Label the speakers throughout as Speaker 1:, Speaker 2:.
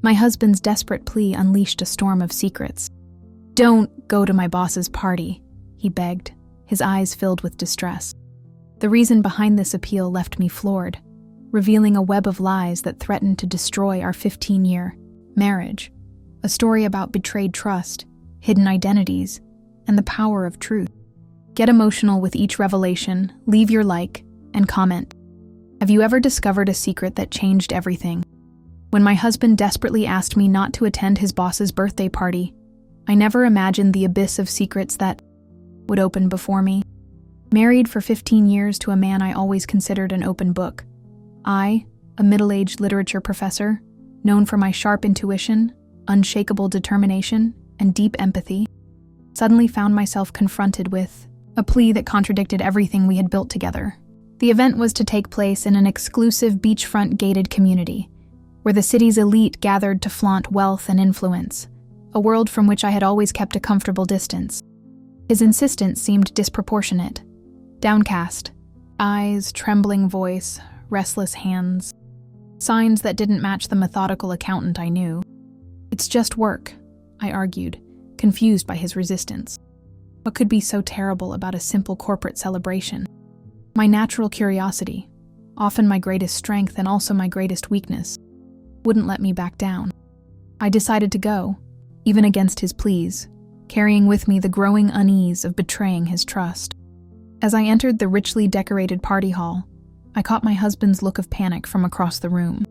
Speaker 1: My husband's desperate plea unleashed a storm of secrets. "Don't go to my boss's party," he begged, his eyes filled with distress. The reason behind this appeal left me floored, revealing a web of lies that threatened to destroy our 15-year marriage, a story about betrayed trust, hidden identities, and the power of truth. Get emotional with each revelation, leave your like, and comment. Have you ever discovered a secret that changed everything? When my husband desperately asked me not to attend his boss's birthday party, I never imagined the abyss of secrets that would open before me. Married for 15 years to a man I always considered an open book, I, a middle-aged literature professor, known for my sharp intuition, unshakable determination, and deep empathy, suddenly found myself confronted with a plea that contradicted everything we had built together. The event was to take place in an exclusive beachfront gated community, where the city's elite gathered to flaunt wealth and influence, a world from which I had always kept a comfortable distance. His insistence seemed disproportionate. Downcast eyes, trembling voice, restless hands, signs that didn't match the methodical accountant I knew. "It's just work," I argued, confused by his resistance. What could be so terrible about a simple corporate celebration? My natural curiosity, often my greatest strength and also my greatest weakness, wouldn't let me back down. I decided to go, even against his pleas, carrying with me the growing unease of betraying his trust. As I entered the richly decorated party hall, I caught my husband's look of panic from across the room.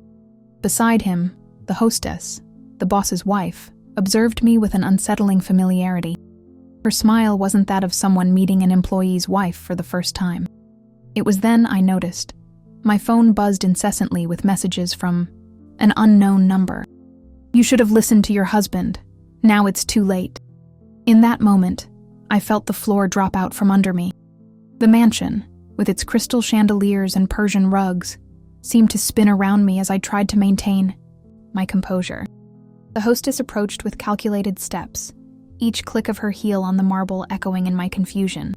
Speaker 1: Beside him, the hostess, the boss's wife, observed me with an unsettling familiarity. Her smile wasn't that of someone meeting an employee's wife for the first time. It was then I noticed. My phone buzzed incessantly with messages from an unknown number. "You should have listened to your husband. Now it's too late." In that moment, I felt the floor drop out from under me. The mansion, with its crystal chandeliers and Persian rugs, seemed to spin around me as I tried to maintain my composure. The hostess approached with calculated steps, each click of her heel on the marble echoing in my confusion.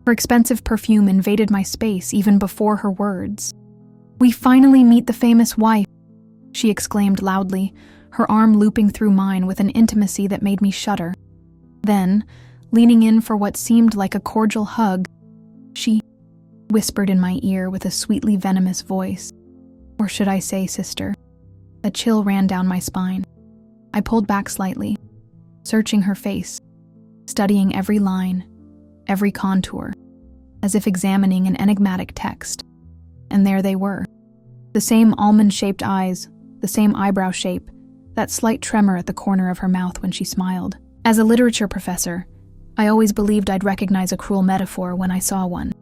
Speaker 1: Her expensive perfume invaded my space even before her words. "We finally meet the famous wife," she exclaimed loudly, her arm looping through mine with an intimacy that made me shudder. Then, leaning in for what seemed like a cordial hug, she whispered in my ear with a sweetly venomous voice. Or should I say sister? A chill ran down my spine. I pulled back slightly, searching her face, studying every line, every contour, as if examining an enigmatic text. And there they were. The same almond-shaped eyes, the same eyebrow shape, that slight tremor at the corner of her mouth when she smiled. As a literature professor, I always believed I'd recognize a cruel metaphor when I saw one.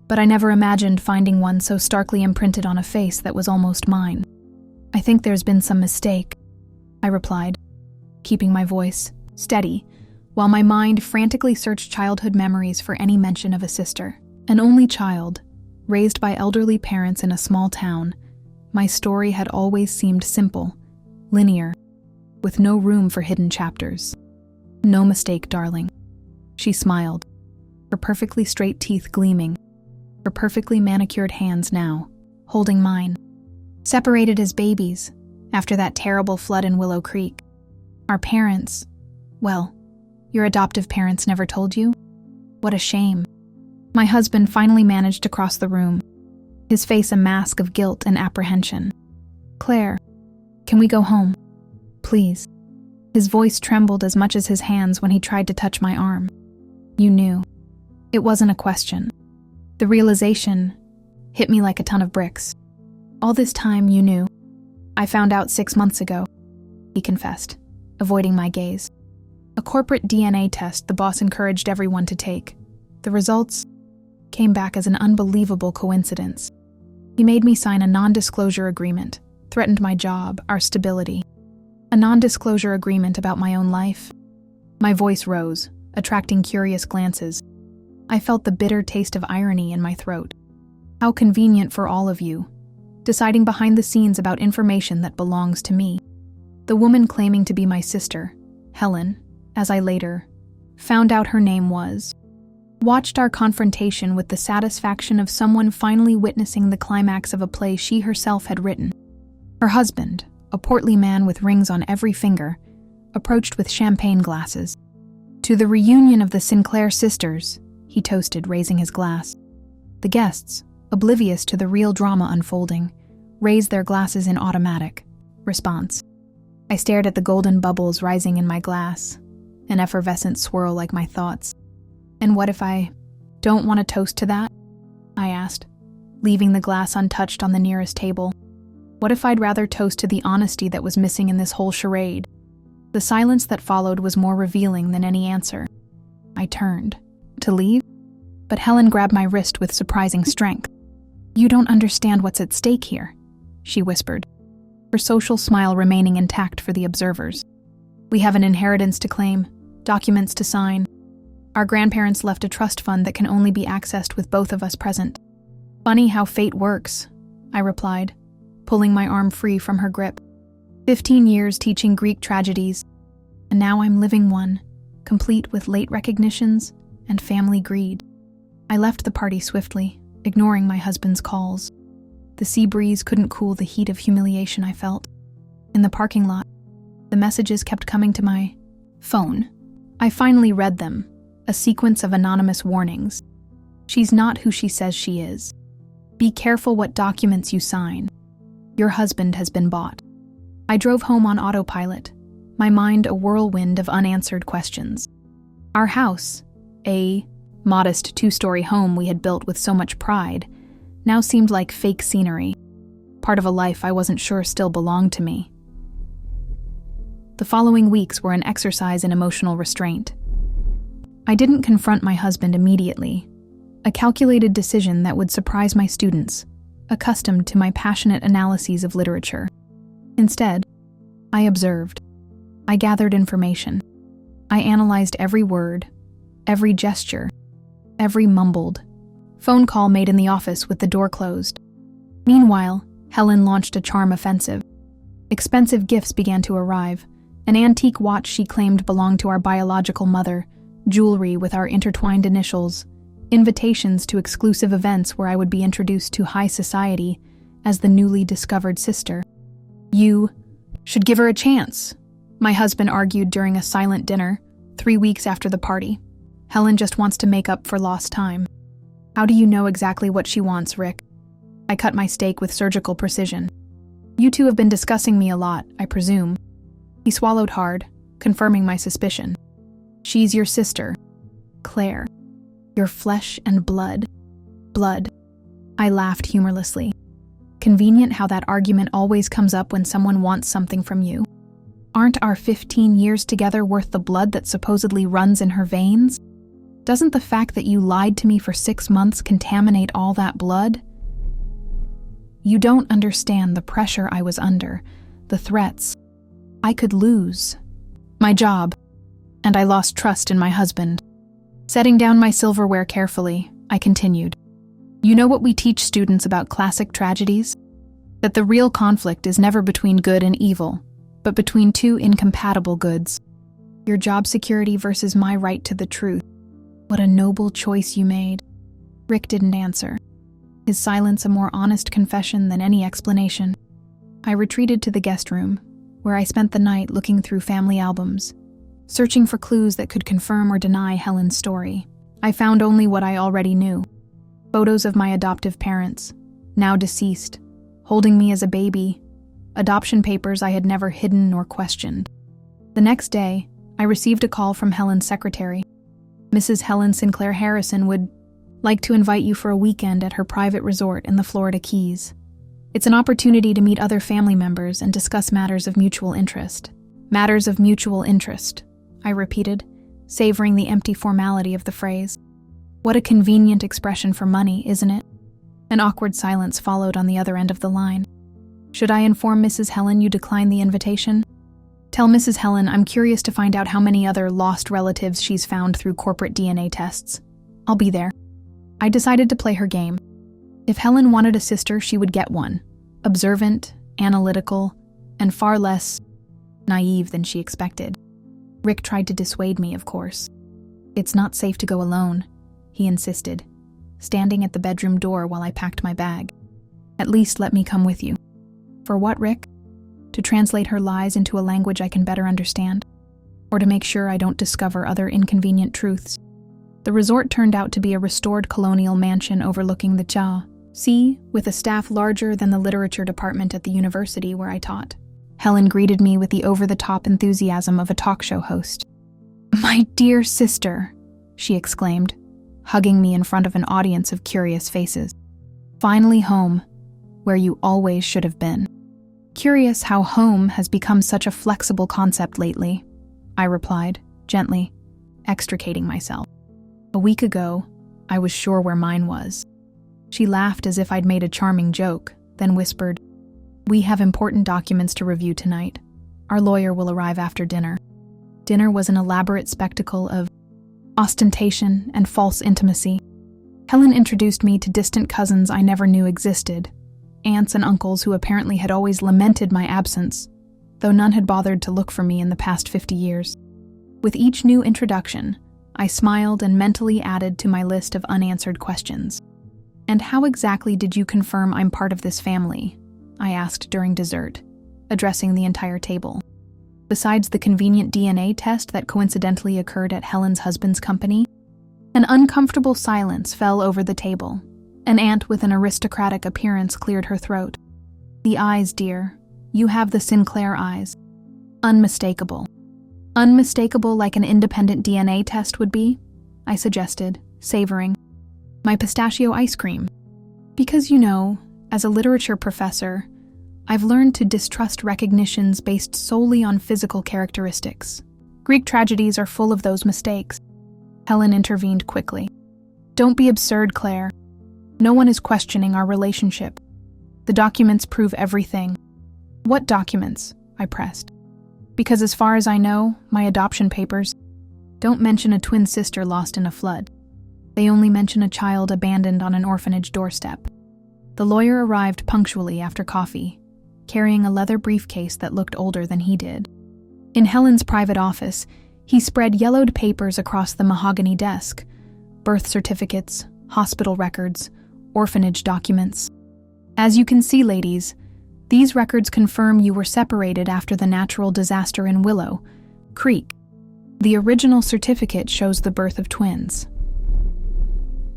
Speaker 1: But I never imagined finding one so starkly imprinted on a face that was almost mine. "I think there's been some mistake," I replied, keeping my voice steady, while my mind frantically searched childhood memories for any mention of a sister. An only child, raised by elderly parents in a small town, my story had always seemed simple, linear, with no room for hidden chapters. "No mistake, darling." She smiled, her perfectly straight teeth gleaming, her perfectly manicured hands now, holding mine. "Separated as babies, after that terrible flood in Willow Creek. Our parents, well, your adoptive parents never told you? What a shame." My husband finally managed to cross the room, his face a mask of guilt and apprehension. "Claire, can we go home? Please." His voice trembled as much as his hands when he tried to touch my arm. "You knew." It wasn't a question. The realization hit me like a ton of bricks. "All this time you knew." "I found out 6 months ago," he confessed, avoiding my gaze. "A corporate DNA test the boss encouraged everyone to take. The results came back as an unbelievable coincidence. He made me sign a non-disclosure agreement, threatened my job, our stability. A non-disclosure agreement about my own life." My voice rose, attracting curious glances. I felt the bitter taste of irony in my throat. How convenient for all of you, deciding behind the scenes about information that belongs to me. The woman claiming to be my sister, Helen, as I later found out her name was, watched our confrontation with the satisfaction of someone finally witnessing the climax of a play she herself had written. Her husband, a portly man with rings on every finger, approached with champagne glasses. "To the reunion of the Sinclair sisters," he toasted, raising his glass. The guests, oblivious to the real drama unfolding, raised their glasses in automatic response. I stared at the golden bubbles rising in my glass, an effervescent swirl like my thoughts. "And what if I don't want to toast to that?" I asked, leaving the glass untouched on the nearest table. What if I'd rather toast to the honesty that was missing in this whole charade? The silence that followed was more revealing than any answer. I turned to leave, but Helen grabbed my wrist with surprising strength. "You don't understand what's at stake here," she whispered, her social smile remaining intact for the observers. "We have an inheritance to claim, documents to sign. Our grandparents left a trust fund that can only be accessed with both of us present." "Funny how fate works," I replied, pulling my arm free from her grip. 15 years teaching Greek tragedies, and now I'm living one, complete with late recognitions and family greed. I left the party swiftly, ignoring my husband's calls. The sea breeze couldn't cool the heat of humiliation I felt. In the parking lot, the messages kept coming to my phone. I finally read them, a sequence of anonymous warnings. "She's not who she says she is. Be careful what documents you sign. Your husband has been bought." I drove home on autopilot, my mind a whirlwind of unanswered questions. Our house, a modest 2-story home we had built with so much pride, now seemed like fake scenery, part of a life I wasn't sure still belonged to me. The following weeks were an exercise in emotional restraint. I didn't confront my husband immediately, a calculated decision that would surprise my students, accustomed to my passionate analyses of literature. Instead, I observed. I gathered information. I analyzed every word, every gesture, every mumbled phone call made in the office with the door closed. Meanwhile, Helen launched a charm offensive. Expensive gifts began to arrive, an antique watch she claimed belonged to our biological mother, jewelry with our intertwined initials, invitations to exclusive events where I would be introduced to high society as the newly discovered sister. "You should give her a chance," my husband argued during a silent dinner, 3 weeks after the party. "Helen just wants to make up for lost time." "How do you know exactly what she wants, Rick?" I cut my steak with surgical precision. "You two have been discussing me a lot, I presume." He swallowed hard, confirming my suspicion. "She's your sister, Claire. Your flesh and blood." "Blood." I laughed humorlessly. Convenient how that argument always comes up when someone wants something from you. Aren't our 15 years together worth the blood that supposedly runs in her veins? Doesn't the fact that you lied to me for 6 months contaminate all that blood? You don't understand the pressure I was under, the threats. I could lose my job, and I lost trust in my husband. Setting down my silverware carefully, I continued. "You know what we teach students about classic tragedies? That the real conflict is never between good and evil, but between two incompatible goods. Your job security versus my right to the truth. What a noble choice you made." Rick didn't answer, his silence a more honest confession than any explanation. I retreated to the guest room, where I spent the night looking through family albums, searching for clues that could confirm or deny Helen's story. I found only what I already knew. Photos of my adoptive parents, now deceased, holding me as a baby, adoption papers I had never hidden nor questioned. The next day, I received a call from Helen's secretary. "Mrs. Helen Sinclair Harrison would like to invite you for a weekend at her private resort in the Florida Keys. It's an opportunity to meet other family members and discuss matters of mutual interest." "Matters of mutual interest," I repeated, savoring the empty formality of the phrase. What a convenient expression for money, isn't it? An awkward silence followed on the other end of the line. "Should I inform Mrs. Helen you declined the invitation?" "Tell Mrs. Helen I'm curious to find out how many other lost relatives she's found through corporate DNA tests. I'll be there." I decided to play her game. If Helen wanted a sister, she would get one. Observant, analytical, and far less naive than she expected. Rick tried to dissuade me, of course. "It's not safe to go alone," he insisted, standing at the bedroom door while I packed my bag. "At least let me come with you." "For what, Rick?" To translate her lies into a language I can better understand? Or to make sure I don't discover other inconvenient truths? The resort turned out to be a restored colonial mansion overlooking the Cha Sea, with a staff larger than the literature department at the university where I taught. Helen greeted me with the over-the-top enthusiasm of a talk show host. "My dear sister," she exclaimed, hugging me in front of an audience of curious faces. "Finally home, where you always should have been." "Curious how home has become such a flexible concept lately," I replied, gently, extricating myself. "A week ago, I was sure where mine was." She laughed as if I'd made a charming joke, then whispered, "We have important documents to review tonight. Our lawyer will arrive after dinner." Dinner was an elaborate spectacle of ostentation and false intimacy. Helen introduced me to distant cousins I never knew existed, aunts and uncles who apparently had always lamented my absence, though none had bothered to look for me in the past 50 years. With each new introduction, I smiled and mentally added to my list of unanswered questions. "And how exactly did you confirm I'm part of this family?" I asked during dessert, addressing the entire table. Besides the convenient DNA test that coincidentally occurred at Helen's husband's company, an uncomfortable silence fell over the table. An aunt with an aristocratic appearance cleared her throat. "The eyes, dear. You have the Sinclair eyes. Unmistakable." "Unmistakable like an independent DNA test would be?" I suggested, savoring my pistachio ice cream. "Because, as a literature professor, I've learned to distrust recognitions based solely on physical characteristics. Greek tragedies are full of those mistakes." Helen intervened quickly. "Don't be absurd, Claire. No one is questioning our relationship. The documents prove everything." "What documents?" I pressed. "Because as far as I know, my adoption papers don't mention a twin sister lost in a flood. They only mention a child abandoned on an orphanage doorstep." The lawyer arrived punctually after coffee, carrying a leather briefcase that looked older than he did. In Helen's private office, he spread yellowed papers across the mahogany desk: birth certificates, hospital records, orphanage documents. "As you can see, ladies, these records confirm you were separated after the natural disaster in Willow Creek. The original certificate shows the birth of twins."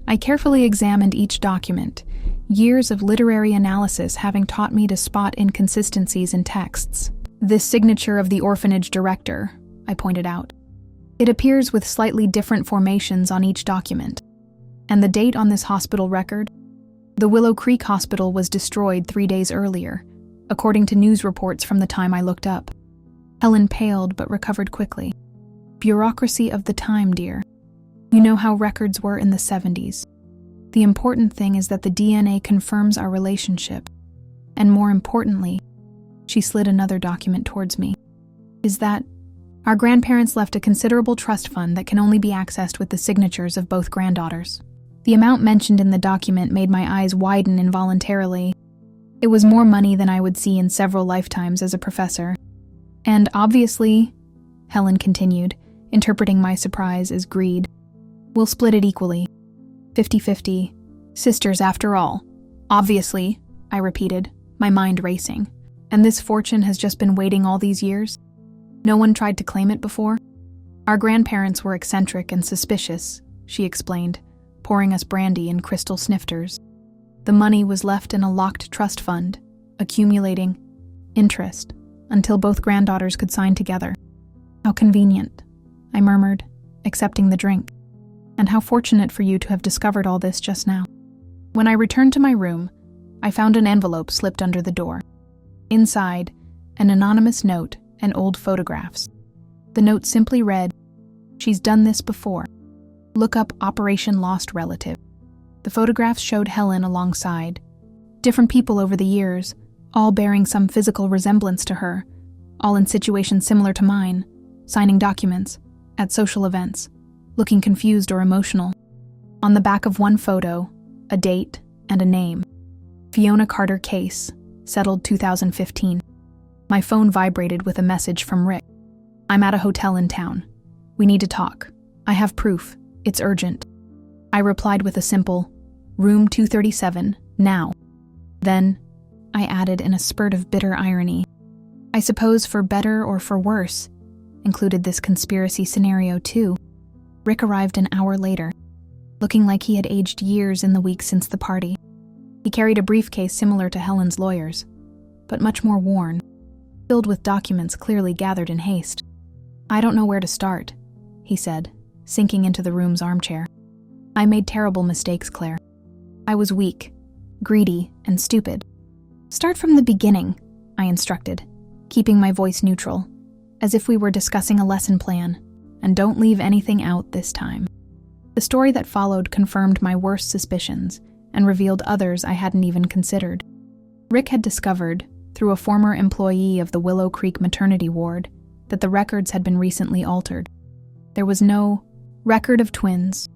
Speaker 1: I carefully examined each document, years of literary analysis having taught me to spot inconsistencies in texts. "This signature of the orphanage director," I pointed out. "It appears with slightly different formations on each document. And the date on this hospital record? The Willow Creek Hospital was destroyed 3 days earlier, according to news reports from the time I looked up." Helen paled but recovered quickly. "Bureaucracy of the time, dear. You know how records were in the 70s. The important thing is that the DNA confirms our relationship. And more importantly," she slid another document towards me, "is that our grandparents left a considerable trust fund that can only be accessed with the signatures of both granddaughters." The amount mentioned in the document made my eyes widen involuntarily. It was more money than I would see in several lifetimes as a professor. "And obviously," Helen continued, interpreting my surprise as greed, "we'll split it equally. 50-50. Sisters after all. Obviously," I repeated, my mind racing. "And this fortune has just been waiting all these years? No one tried to claim it before?" "Our grandparents were eccentric and suspicious," she explained, pouring us brandy and crystal snifters. "The money was left in a locked trust fund, accumulating interest, until both granddaughters could sign together." "How convenient," I murmured, accepting the drink. "And how fortunate for you to have discovered all this just now." When I returned to my room, I found an envelope slipped under the door. Inside, an anonymous note and old photographs. The note simply read, "She's done this before. Look up Operation Lost Relative." The photographs showed Helen alongside. Different people over the years, all bearing some physical resemblance to her, all in situations similar to mine, signing documents, at social events, looking confused or emotional. On the back of one photo, a date and a name. Fiona Carter Case, settled 2015. My phone vibrated with a message from Rick. "I'm at a hotel in town. We need to talk. I have proof. It's urgent." I replied with a simple, "Room 237, now." Then, I added in a spurt of bitter irony, I suppose for better or for worse, included this conspiracy scenario too. Rick arrived an hour later, looking like he had aged years in the weeks since the party. He carried a briefcase similar to Helen's lawyer's, but much more worn, filled with documents clearly gathered in haste. "I don't know where to start," he said, sinking into the room's armchair. "I made terrible mistakes, Claire. I was weak, greedy, and stupid." "Start from the beginning," I instructed, keeping my voice neutral, as if we were discussing a lesson plan, "and don't leave anything out this time." The story that followed confirmed my worst suspicions and revealed others I hadn't even considered. Rick had discovered, through a former employee of the Willow Creek maternity ward, that the records had been recently altered. There was no record of twins,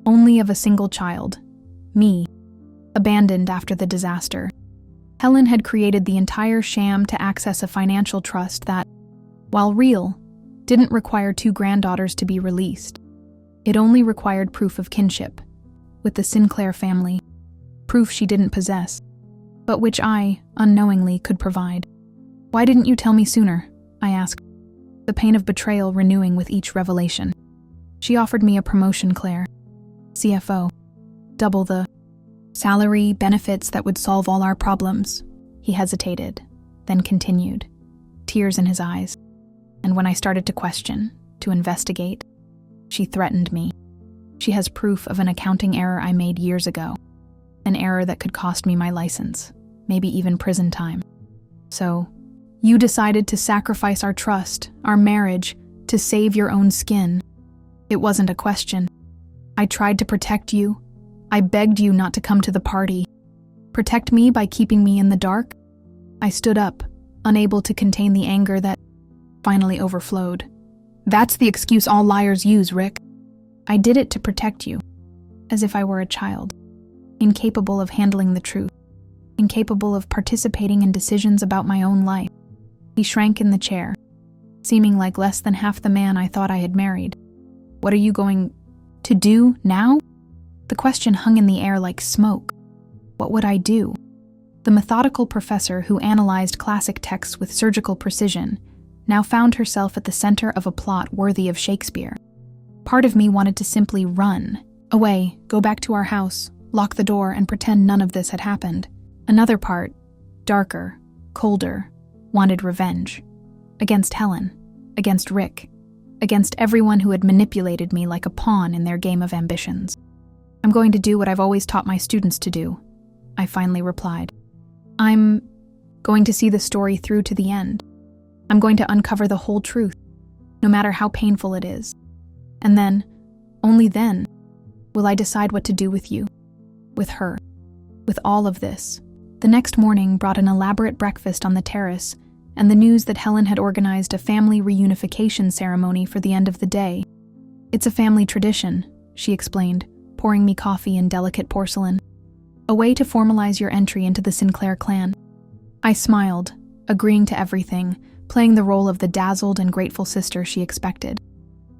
Speaker 1: only of a single child, me, abandoned after the disaster. Helen had created the entire sham to access a financial trust that, while real, didn't require 2 granddaughters to be released. It only required proof of kinship with the Sinclair family, proof she didn't possess, but which I, unknowingly, could provide. "Why didn't you tell me sooner?" I asked, the pain of betrayal renewing with each revelation. "She offered me a promotion, Claire. CFO. Double the salary, benefits that would solve all our problems." He hesitated, then continued, tears in his eyes. "And when I started to question, to investigate, she threatened me. She has proof of an accounting error I made years ago, an error that could cost me my license, maybe even prison time. So, you decided to sacrifice our trust, our marriage, to save your own skin. It wasn't a question. I tried to protect you. I begged you not to come to the party. Protect me by keeping me in the dark?" I stood up, unable to contain the anger that finally overflowed. "That's the excuse all liars use, Rick. I did it to protect you," as if I were a child, incapable of handling the truth, incapable of participating in decisions about my own life. He shrank in the chair, seeming like less than half the man I thought I had married. "What are you going to do now?" The question hung in the air like smoke. What would I do? The methodical professor who analyzed classic texts with surgical precision now found herself at the center of a plot worthy of Shakespeare. Part of me wanted to simply run away, go back to our house, lock the door, and pretend none of this had happened. Another part, darker, colder, wanted revenge. Against Helen, against Rick, against everyone who had manipulated me like a pawn in their game of ambitions. "I'm going to do what I've always taught my students to do," I finally replied. "I'm going to see the story through to the end. I'm going to uncover the whole truth, no matter how painful it is. And then, only then, will I decide what to do with you, with her, with all of this." The next morning brought an elaborate breakfast on the terrace and the news that Helen had organized a family reunification ceremony for the end of the day. "It's a family tradition," she explained, pouring me coffee in delicate porcelain. "A way to formalize your entry into the Sinclair clan." I smiled, agreeing to everything, playing the role of the dazzled and grateful sister she expected.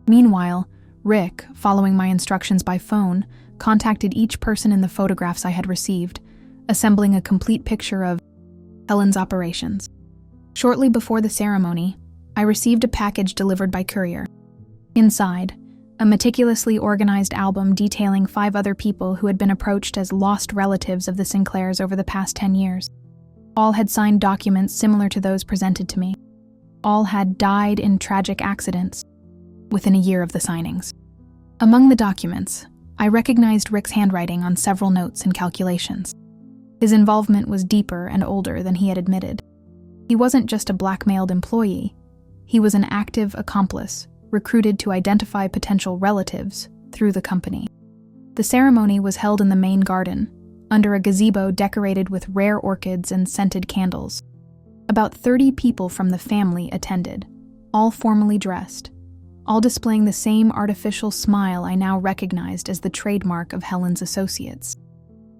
Speaker 1: Meanwhile, Rick, following my instructions by phone, contacted each person in the photographs I had received, assembling a complete picture of Helen's operations. Shortly before the ceremony, I received a package delivered by courier. Inside, a meticulously organized album detailing 5 other people who had been approached as lost relatives of the Sinclairs over the past 10 years. All had signed documents similar to those presented to me. All had died in tragic accidents within a year of the signings. Among the documents, I recognized Rick's handwriting on several notes and calculations. His involvement was deeper and older than he had admitted. He wasn't just a blackmailed employee. He was an active accomplice, recruited to identify potential relatives through the company. The ceremony was held in the main garden, under a gazebo decorated with rare orchids and scented candles. About 30 people from the family attended, all formally dressed, all displaying the same artificial smile I now recognized as the trademark of Helen's associates.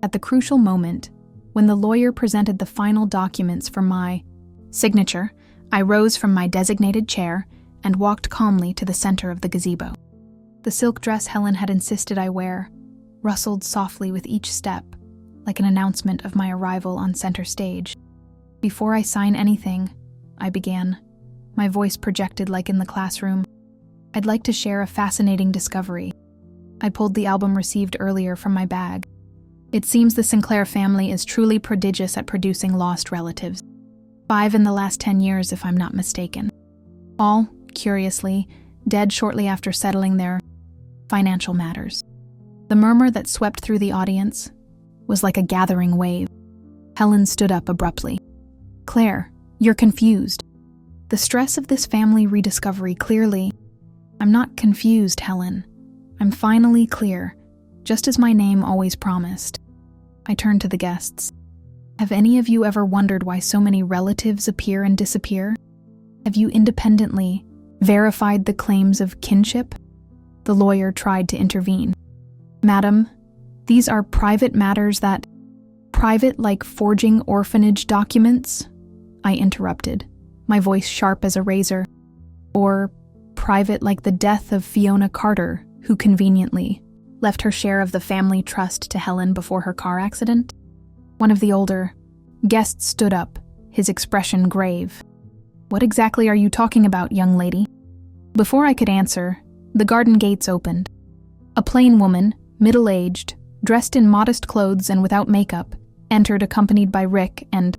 Speaker 1: At the crucial moment, when the lawyer presented the final documents for my signature, I rose from my designated chair and walked calmly to the center of the gazebo. The silk dress Helen had insisted I wear rustled softly with each step, like an announcement of my arrival on center stage. "Before I sign anything, I began, my voice projected like in the classroom. "I'd like to share a fascinating discovery." I pulled the album received earlier from my bag. It seems the Sinclair family is truly prodigious at producing lost relatives. 5 in the last 10 years, if I'm not mistaken. All, curiously, dead shortly after settling their financial matters. The murmur that swept through the audience was like a gathering wave. Helen stood up abruptly. "Claire, you're confused. The stress of this family rediscovery clearly—" "I'm not confused, Helen. I'm finally clear, just as my name always promised." I turned to the guests. "Have any of you ever wondered why so many relatives appear and disappear? Have you independently verified the claims of kinship?" The lawyer tried to intervene. "Madam, these are private matters that—" "Private like forging orphanage documents?" I interrupted, my voice sharp as a razor. "Or private like the death of Fiona Carter, who conveniently left her share of the family trust to Helen before her car accident?" One of the older guests stood up, his expression grave. "What exactly are you talking about, young lady?" Before I could answer, the garden gates opened. A plain woman, middle-aged, dressed in modest clothes and without makeup, entered accompanied by Rick and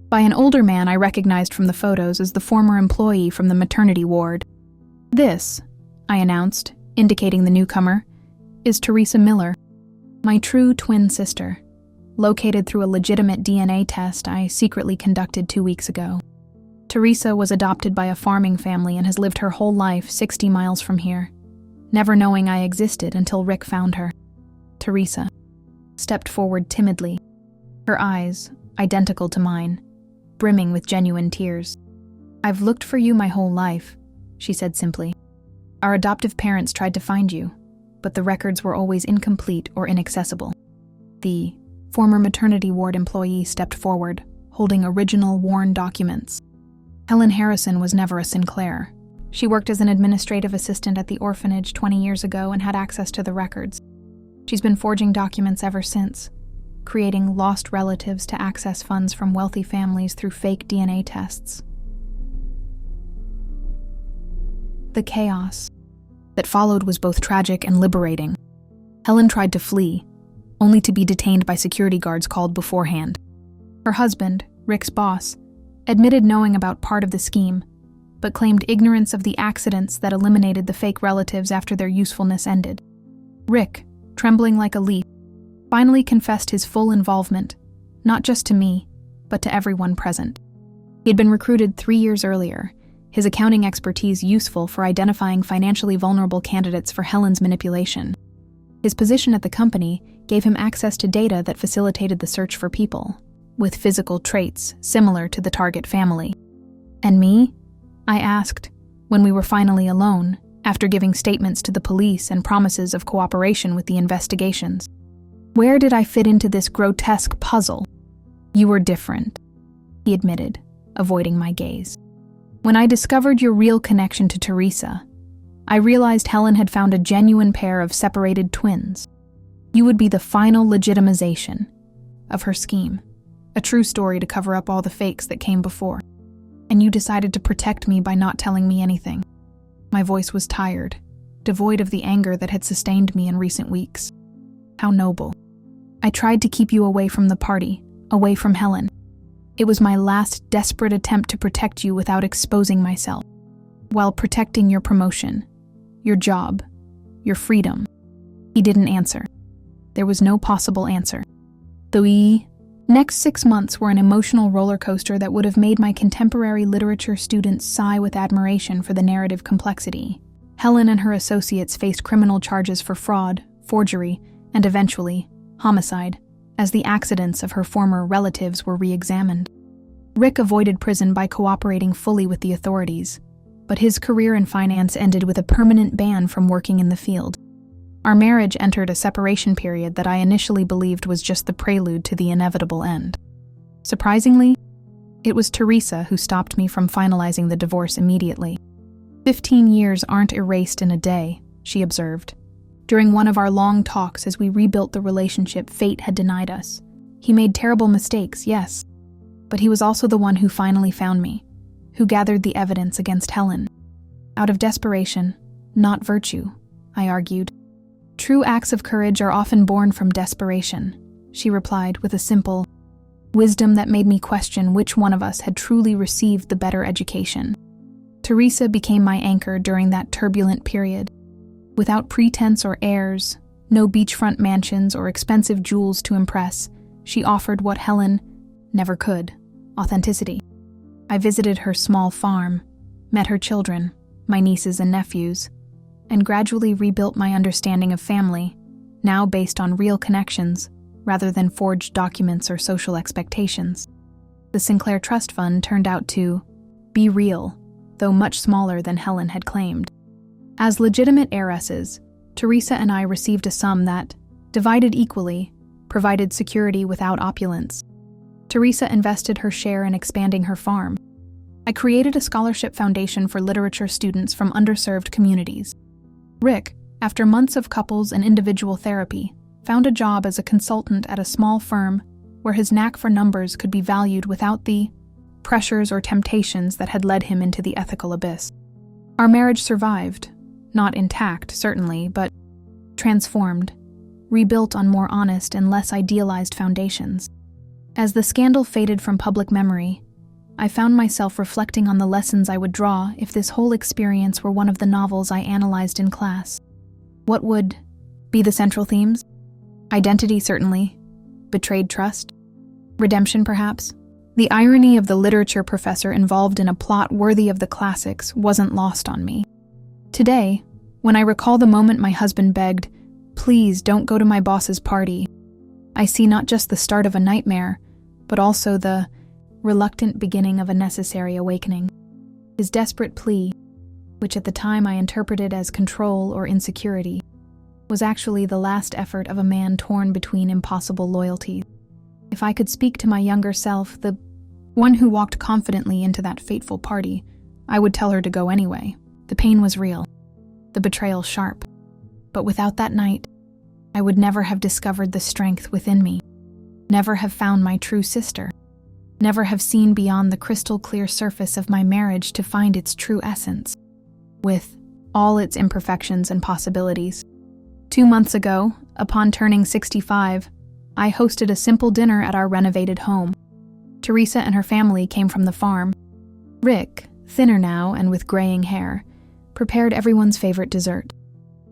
Speaker 1: by an older man I recognized from the photos as the former employee from the maternity ward. "This," I announced, indicating the newcomer, "is Teresa Miller, my true twin sister, located through a legitimate DNA test I secretly conducted 2 weeks ago. Teresa was adopted by a farming family and has lived her whole life 60 miles from here, never knowing I existed until Rick found her." Teresa stepped forward timidly, her eyes, identical to mine, brimming with genuine tears. "I've looked for you my whole life," she said simply. "Our adoptive parents tried to find you, but the records were always incomplete or inaccessible." The former maternity ward employee stepped forward, holding original worn documents. "Helen Harrison was never a Sinclair. She worked as an administrative assistant at the orphanage 20 years ago and had access to the records. She's been forging documents ever since, creating lost relatives to access funds from wealthy families through fake DNA tests." The chaos that followed was both tragic and liberating. Helen tried to flee, only to be detained by security guards called beforehand. Her husband, Rick's boss, admitted knowing about part of the scheme, but claimed ignorance of the accidents that eliminated the fake relatives after their usefulness ended. Rick, trembling like a leaf, finally confessed his full involvement, not just to me, but to everyone present. He had been recruited 3 years earlier, his accounting expertise useful for identifying financially vulnerable candidates for Helen's manipulation. His position at the company gave him access to data that facilitated the search for people with physical traits similar to the target family. "And me?" I asked, when we were finally alone, after giving statements to the police and promises of cooperation with the investigations. "Where did I fit into this grotesque puzzle?" "You were different," he admitted, avoiding my gaze. "When I discovered your real connection to Teresa, I realized Helen had found a genuine pair of separated twins. You would be the final legitimization of her scheme, a true story to cover up all the fakes that came before. And you decided to protect me by not telling me anything." My voice was tired, devoid of the anger that had sustained me in recent weeks. "How noble. I tried to keep you away from the party, away from Helen. It was my last desperate attempt to protect you without exposing myself, while protecting your promotion, your job, your freedom." He didn't answer. There was no possible answer. The next 6 months were an emotional roller coaster that would have made my contemporary literature students sigh with admiration for the narrative complexity. Helen and her associates faced criminal charges for fraud, forgery, and eventually, homicide, as the accidents of her former relatives were re-examined. Rick avoided prison by cooperating fully with the authorities, but his career in finance ended with a permanent ban from working in the field. Our marriage entered a separation period that I initially believed was just the prelude to the inevitable end. Surprisingly, it was Teresa who stopped me from finalizing the divorce immediately. 15 years aren't erased in a day, she observed. During one of our long talks as we rebuilt the relationship fate had denied us. He made terrible mistakes, yes, but he was also the one who finally found me, who gathered the evidence against Helen. Out of desperation, not virtue, I argued. True acts of courage are often born from desperation, she replied with a simple wisdom that made me question which one of us had truly received the better education. Teresa became my anchor during that turbulent period. Without pretense or airs, no beachfront mansions or expensive jewels to impress, she offered what Helen never could: authenticity. I visited her small farm, met her children, my nieces and nephews, and gradually rebuilt my understanding of family, now based on real connections rather than forged documents or social expectations. The Sinclair Trust Fund turned out to be real, though much smaller than Helen had claimed. As legitimate heiresses, Teresa and I received a sum that, divided equally, provided security without opulence. Teresa invested her share in expanding her farm. I created a scholarship foundation for literature students from underserved communities. Rick, after months of couples and individual therapy, found a job as a consultant at a small firm where his knack for numbers could be valued without the pressures or temptations that had led him into the ethical abyss. Our marriage survived, not intact, certainly, but transformed, rebuilt on more honest and less idealized foundations. As the scandal faded from public memory, I found myself reflecting on the lessons I would draw if this whole experience were one of the novels I analyzed in class. What would be the central themes? Identity, certainly. Betrayed trust. Redemption, perhaps. The irony of the literature professor involved in a plot worthy of the classics wasn't lost on me. Today, when I recall the moment my husband begged, "Please don't go to my boss's party," I see not just the start of a nightmare, but also the reluctant beginning of a necessary awakening. His desperate plea, which at the time I interpreted as control or insecurity, was actually the last effort of a man torn between impossible loyalties. If I could speak to my younger self, the one who walked confidently into that fateful party, I would tell her to go anyway. The pain was real, the betrayal sharp. But without that night, I would never have discovered the strength within me, never have found my true sister, never have seen beyond the crystal clear surface of my marriage to find its true essence, with all its imperfections and possibilities. 2 months ago, upon turning 65, I hosted a simple dinner at our renovated home. Teresa and her family came from the farm. Rick, thinner now and with graying hair, prepared everyone's favorite dessert.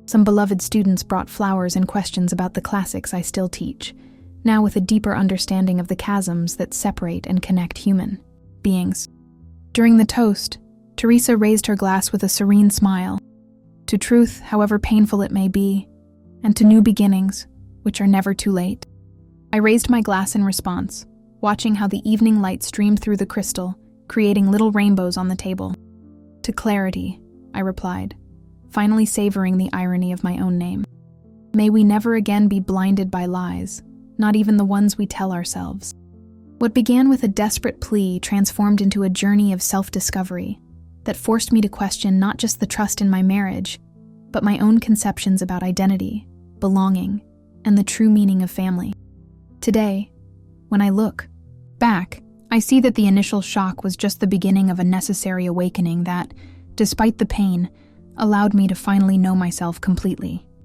Speaker 1: Some beloved students brought flowers and questions about the classics I still teach, now with a deeper understanding of the chasms that separate and connect human beings. During the toast, Teresa raised her glass with a serene smile. To truth, however painful it may be, and to new beginnings, which are never too late. I raised my glass in response, watching how the evening light streamed through the crystal, creating little rainbows on the table. To clarity, I replied, finally savoring the irony of my own name. May we never again be blinded by lies, not even the ones we tell ourselves. What began with a desperate plea transformed into a journey of self-discovery that forced me to question not just the trust in my marriage, but my own conceptions about identity, belonging, and the true meaning of family. Today, when I look back, I see that the initial shock was just the beginning of a necessary awakening that, despite the pain, allowed me to finally know myself completely.